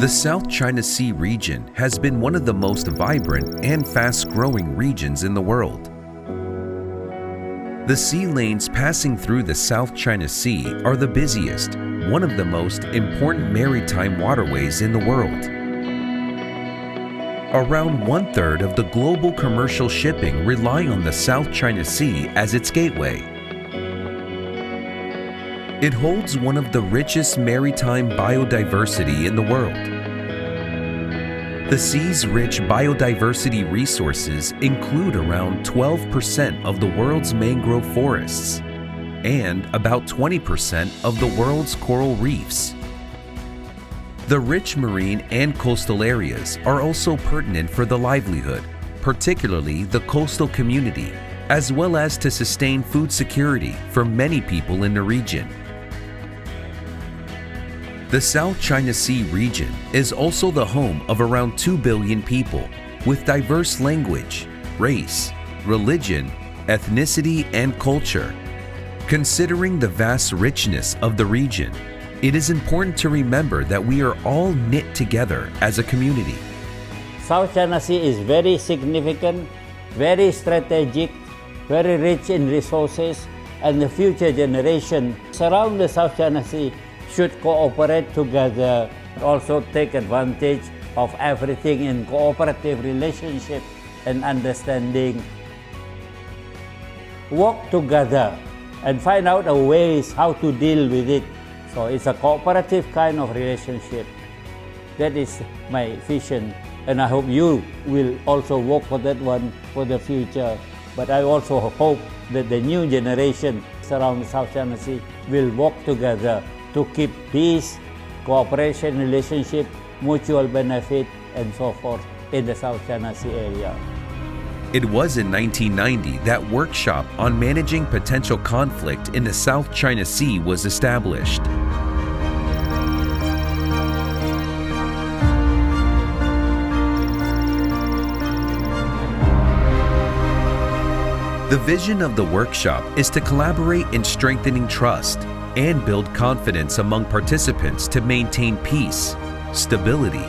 The South China Sea region has been one of the most vibrant and fast-growing regions in the world. The sea lanes passing through the South China Sea are the busiest, one of the most important maritime waterways in the world. Around one-third of the global commercial shipping rely on the South China Sea as its gateway. It holds one of the richest maritime biodiversity in the world. The sea's rich biodiversity resources include around 12% of the world's mangrove forests and about 20% of the world's coral reefs. The rich marine and coastal areas are also pertinent for the livelihood, particularly the coastal community, as well as to sustain food security for many people in the region. The South China Sea region is also the home of around 2 billion people with diverse language, race, religion, ethnicity, and culture. Considering the vast richness of the region, it is important to remember that we are all knit together as a community. South China Sea is very significant, very strategic, very rich in resources, and the future generation surround the South China Sea should cooperate together, also take advantage of everything in cooperative relationship and understanding. Work together and find out a ways how to deal with it. So it's a cooperative kind of relationship. That is my vision, and I hope you will also work for that one for the future. But I also hope that the new generation around the South China Sea will work together to keep peace, cooperation, relationship, mutual benefit, and so forth in the South China Sea area. It was in 1990 that workshop on managing potential conflict in the South China Sea was established. The vision of the workshop is to collaborate in strengthening trust and build confidence among participants to maintain peace, stability,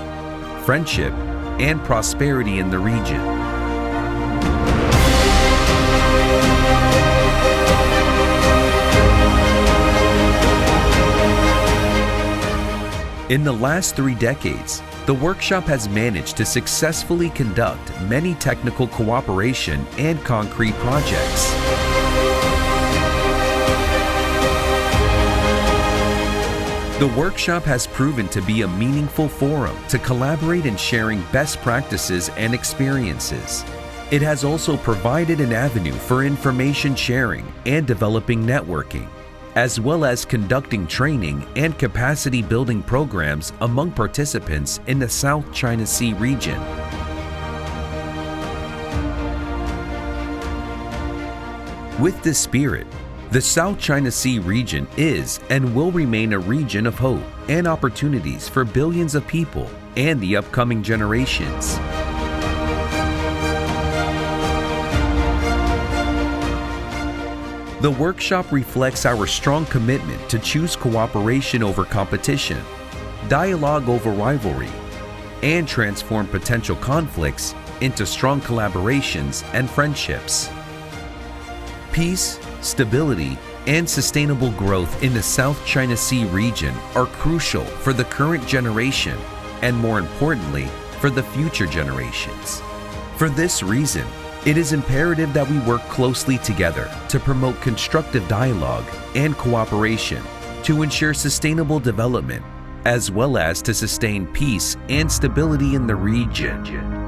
friendship, and prosperity in the region. In the last 3 decades, the workshop has managed to successfully conduct many technical cooperation and concrete projects. The workshop has proven to be a meaningful forum to collaborate in sharing best practices and experiences. It has also provided an avenue for information sharing and developing networking, as well as conducting training and capacity building programs among participants in the South China Sea region. With this spirit, the South China Sea region is and will remain a region of hope and opportunities for billions of people and the upcoming generations. The workshop reflects our strong commitment to choose cooperation over competition, dialogue over rivalry, and transform potential conflicts into strong collaborations and friendships. Peace, stability, and sustainable growth in the South China Sea region are crucial for the current generation and, more importantly, for the future generations. For this reason, it is imperative that we work closely together to promote constructive dialogue and cooperation to ensure sustainable development, as well as to sustain peace and stability in the region.